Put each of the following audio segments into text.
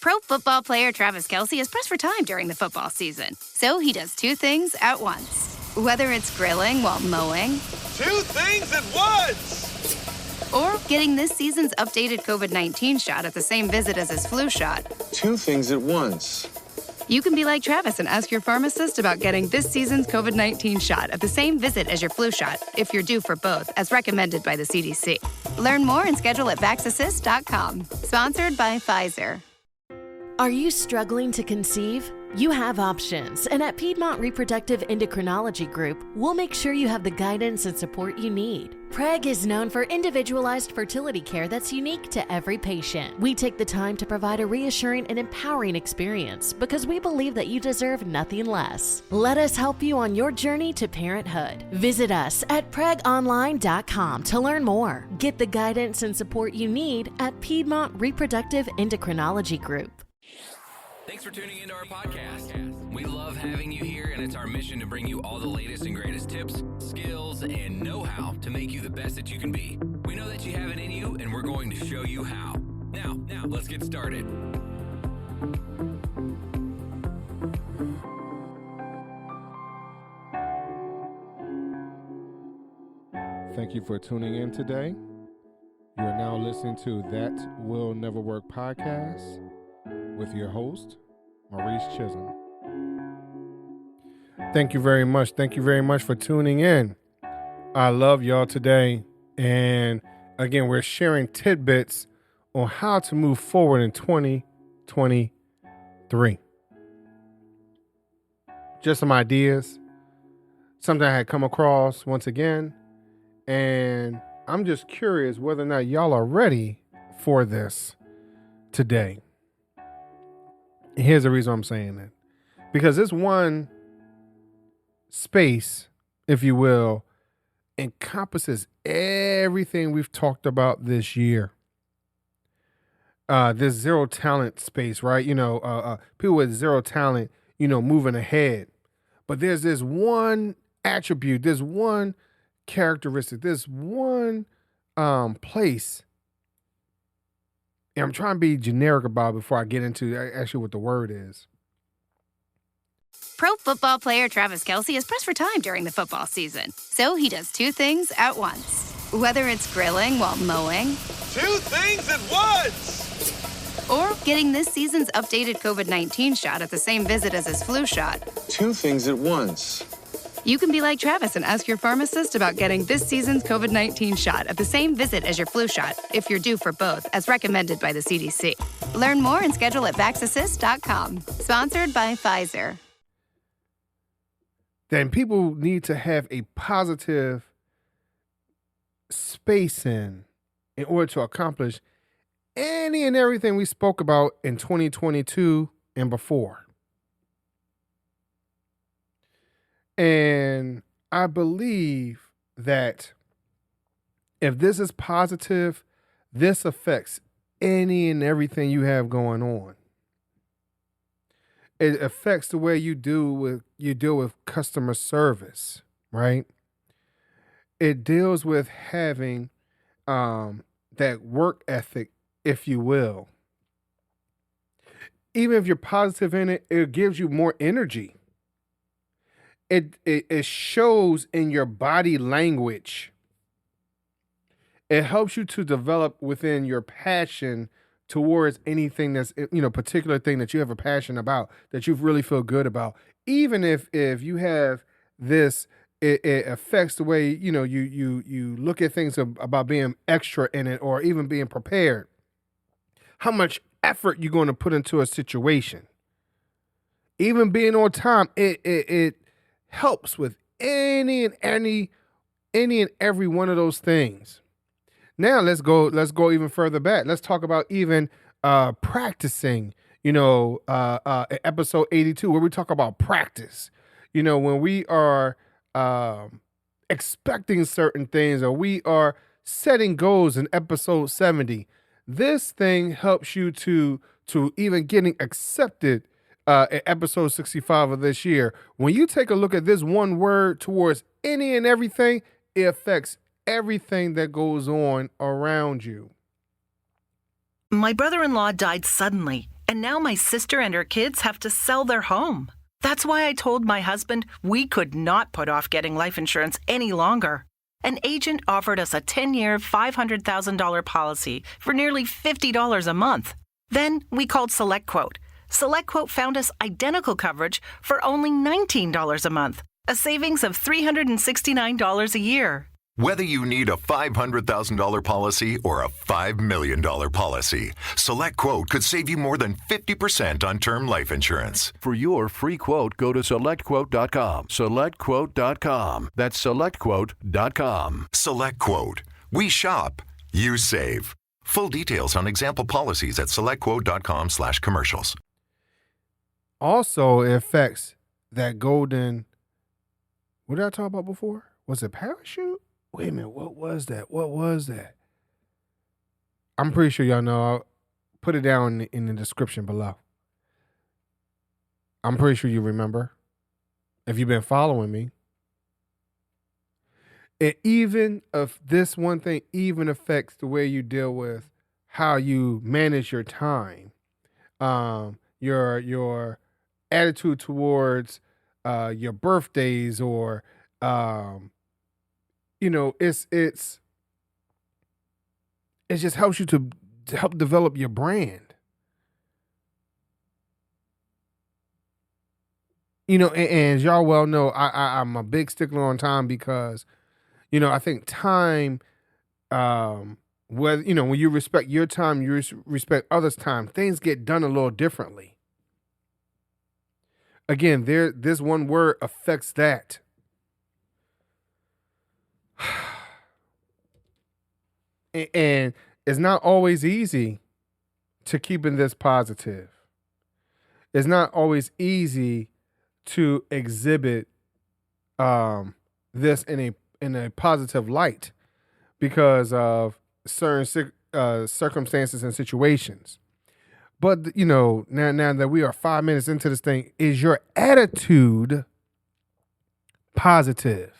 Pro Football player Travis Kelce is pressed for time during the football season. So he does two things at once. Whether it's grilling while mowing. Two things at once! Or getting this season's updated COVID-19 shot at the same visit as his flu shot. Two things at once. You can be like Travis and ask your pharmacist about getting this season's COVID-19 shot at the same visit as your flu shot, if you're due for both, as recommended by the CDC. Learn more and schedule at VaxAssist.com. Sponsored by Pfizer. Are you struggling to conceive? You have options, and at Piedmont Reproductive Endocrinology Group, we'll make sure you have the guidance and support you need. PREG is known for individualized fertility care that's unique to every patient. We take the time to provide a reassuring and empowering experience because we believe that you deserve nothing less. Let us help you on your journey to parenthood. Visit us at pregonline.com to learn more. Get the guidance and support you need at Piedmont Reproductive Endocrinology Group. Thanks for tuning into our podcast. We love having you here, and it's our mission to bring you all the latest and greatest tips, skills, and know-how to make you the best that you can be. We know that you have it in you, and we're going to show you how. Now, let's get started. Thank you for tuning in today. You are now listening to That Will Never Work podcast with your host, Maurice Chisholm. Thank you very much. Thank you very much for tuning in. I love y'all today. And again, we're sharing tidbits on how to move forward in 2023. Just some ideas, something I had come across once again. And I'm just curious whether or not y'all are ready for this today. Here's the reason I'm saying that. Because this one space, if you will, encompasses everything we've talked about this year. This zero talent space, right? People with zero talent, moving ahead. But there's this one attribute, this one characteristic, this one place. And I'm trying to be generic about it before I get into actually what the word is. Pro Football player Travis Kelce is pressed for time during the football season. So he does two things at once. Whether it's grilling while mowing. Two things at once! Or getting this season's updated COVID-19 shot at the same visit as his flu shot. Two things at once. You can be like Travis and ask your pharmacist about getting this season's COVID-19 shot at the same visit as your flu shot, if you're due for both, as recommended by the CDC. Learn more and schedule at VaxAssist.com. Sponsored by Pfizer. Then people need to have a positive space in order to accomplish any and everything we spoke about in 2022 and before. And I believe that if this is positive, this affects any and everything you have going on. It affects the way you deal with customer service, right? It deals with having that work ethic, if you will. Even if you're positive in it, it gives you more energy. It shows in your body language. It helps you to develop within your passion towards anything that's, particular thing that you have a passion about, that you really feel good about. Even if you have this, it affects the way, you look at things about being extra in it or even being prepared. How much effort you're going to put into a situation. Even being on time, it helps with any and every one of those things. Now let's go even further back. Let's talk about even practicing, episode 82, where we talk about practice. When we are expecting certain things or we are setting goals in episode 70, this thing helps you to even getting accepted in episode 65 of this year. When you take a look at this one word towards any and everything, it affects everything that goes on around you. My brother-in-law died suddenly, And now my sister and her kids have to sell their home. That's why I told my husband we could not put off getting life insurance any longer. An agent offered us a 10-year, $500,000 policy for nearly $50 a month. Then we called SelectQuote. SelectQuote found us identical coverage for only $19 a month, a savings of $369 a year. Whether you need a $500,000 policy or a $5 million policy, SelectQuote could save you more than 50% on term life insurance. For your free quote, go to SelectQuote.com. SelectQuote.com. That's SelectQuote.com. SelectQuote. We shop, you save. Full details on example policies at SelectQuote.com/commercials. Also, it affects that golden. What did I talk about before? Was it parachute? Wait a minute. What was that? What was that? I'm pretty sure y'all know. I'll put it down in the description below. I'm pretty sure you remember. If you've been following me. It even of this one thing even affects the way you deal with how you manage your time. Your attitude towards your birthdays or it just helps you to help develop your brand. And as y'all well know, I'm a big stickler on time because, I think time, when you respect your time, you respect others' time, things get done a little differently. Again, this one word affects that. And it's not always easy to keep in this positive. It's not always easy to exhibit this in a positive light because of certain circumstances and situations. But now that we are 5 minutes into this thing, is your attitude positive?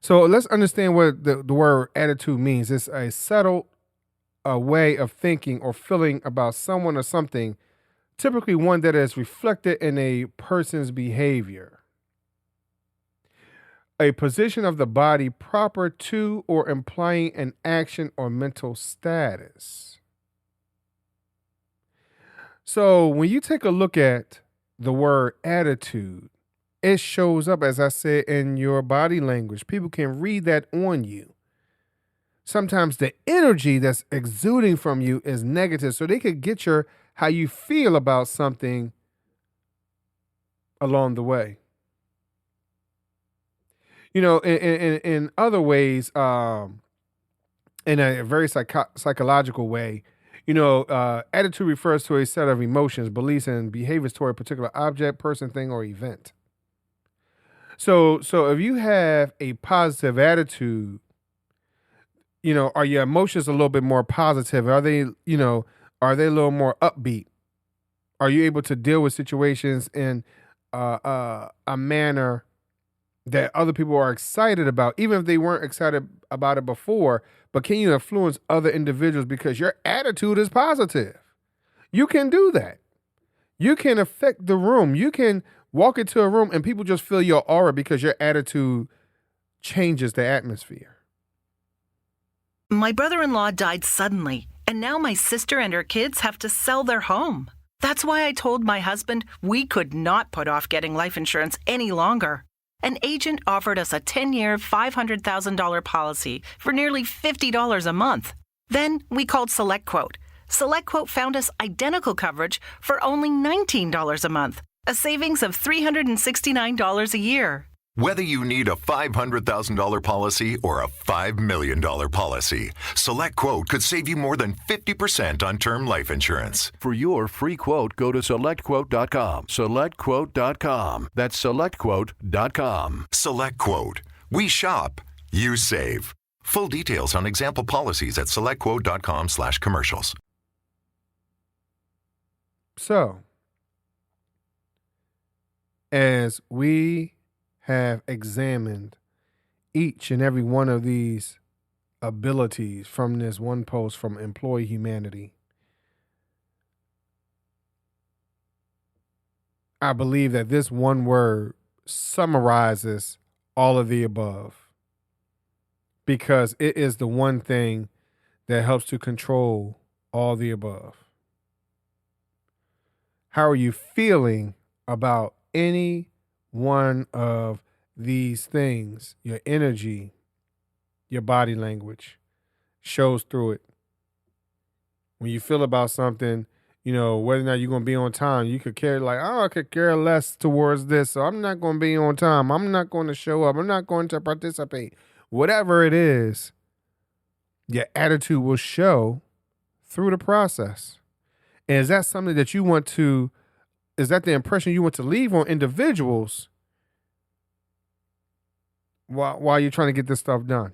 So let's understand what the word attitude means. It's a settled way of thinking or feeling about someone or something, typically one that is reflected in a person's behavior. A position of the body proper to or implying an action or mental status. So when you take a look at the word attitude, it shows up, as I said, in your body language. People can read that on you. Sometimes the energy that's exuding from you is negative, so they could get how you feel about something along the way. In other ways, in a very psychological way, attitude refers to a set of emotions, beliefs, and behaviors toward a particular object, person, thing, or event. So if you have a positive attitude, are your emotions a little bit more positive? Are they a little more upbeat? Are you able to deal with situations in a manner that other people are excited about, even if they weren't excited about it before? But can you influence other individuals because your attitude is positive? You can do that. You can affect the room. You can walk into a room and people just feel your aura because your attitude changes the atmosphere. My brother-in-law died suddenly, and now my sister and her kids have to sell their home. That's why I told my husband we could not put off getting life insurance any longer. An agent offered us a 10-year, $500,000 policy for nearly $50 a month. Then we called SelectQuote. SelectQuote found us identical coverage for only $19 a month, a savings of $369 a year. Whether you need a $500,000 policy or a $5 million policy, SelectQuote could save you more than 50% on term life insurance. For your free quote, go to SelectQuote.com. SelectQuote.com. That's SelectQuote.com. SelectQuote. We shop, you save. Full details on example policies at SelectQuote.com/commercials. So, as we have examined each and every one of these abilities from this one post from Employee Humanity, I believe that this one word summarizes all of the above, because it is the one thing that helps to control all the above. How are you feeling about any one of these things? Your energy, your body language shows through it. When you feel about something, you know, whether or not you're going to be on time, you could care like, oh, I could care less towards this, so I'm not going to be on time. I'm not going to show up. I'm not going to participate. Whatever it is, your attitude will show through the process. And is that something that you want to, is that the impression you want to leave on individuals while you're trying to get this stuff done?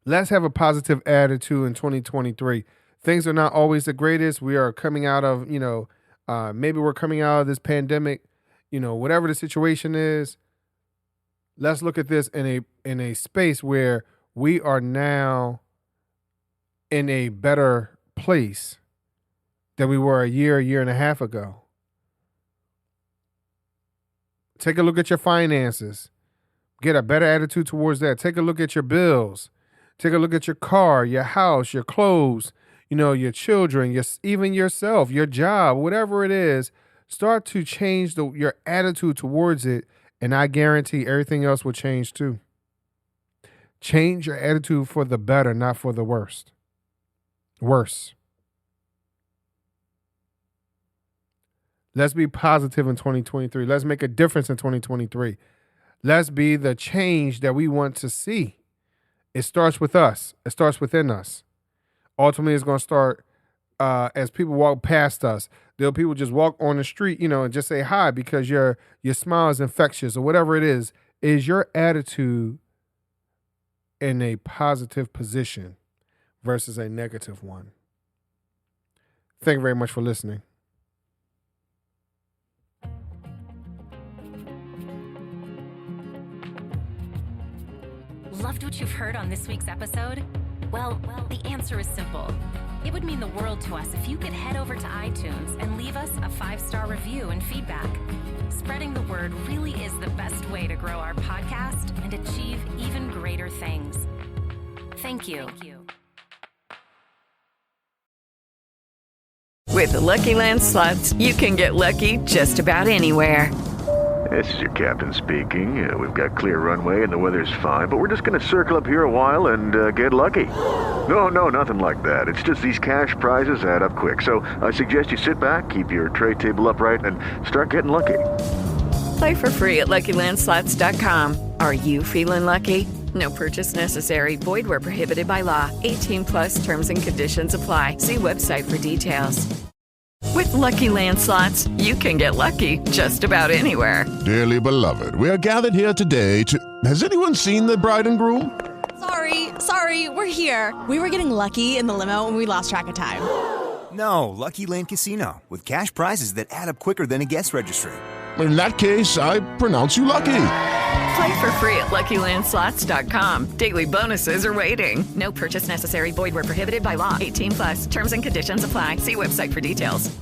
Let's have a positive attitude in 2023. Things are not always the greatest. We are coming out of, maybe we're coming out of this pandemic, whatever the situation is. Let's look at this in a space where we are now in a better place than we were a year and a half ago. Take a look at your finances. Get a better attitude towards that. Take a look at your bills. Take a look at your car, your house, your clothes, your children, even yourself, your job, whatever it is. Start to change your attitude towards it, and I guarantee everything else will change too. Change your attitude for the better, not for the worse. Let's be positive in 2023. Let's make a difference in 2023. Let's be the change that we want to see. It starts with us. It starts within us. Ultimately, it's going to start as people walk past us. People just walk on the street, and just say hi because your smile is infectious or whatever it is. Is your attitude in a positive position versus a negative one? Thank you very much for listening. Loved what you've heard on this week's episode? Well, the answer is simple. It would mean the world to us if you could head over to iTunes and leave us a 5-star review and feedback. Spreading the word really is the best way to grow our podcast and achieve even greater things. Thank you. With the Lucky Land Slots, you can get lucky just about anywhere. This is your captain speaking. We've got clear runway and the weather's fine, but we're just going to circle up here a while and get lucky. No, nothing like that. It's just these cash prizes add up quick. So I suggest you sit back, keep your tray table upright, and start getting lucky. Play for free at LuckyLandSlots.com. Are you feeling lucky? No purchase necessary. Void where prohibited by law. 18+ terms and conditions apply. See website for details. With Lucky Land Slots, you can get lucky just about anywhere. Dearly beloved, we are gathered here today to... Has anyone seen the bride and groom? Sorry, we're here. We were getting lucky in the limo and we lost track of time. No, Lucky Land Casino, with cash prizes that add up quicker than a guest registry. In that case, I pronounce you lucky. Play for free at LuckyLandSlots.com. Daily bonuses are waiting. No purchase necessary. Void where prohibited by law. 18+. Terms and conditions apply. See website for details.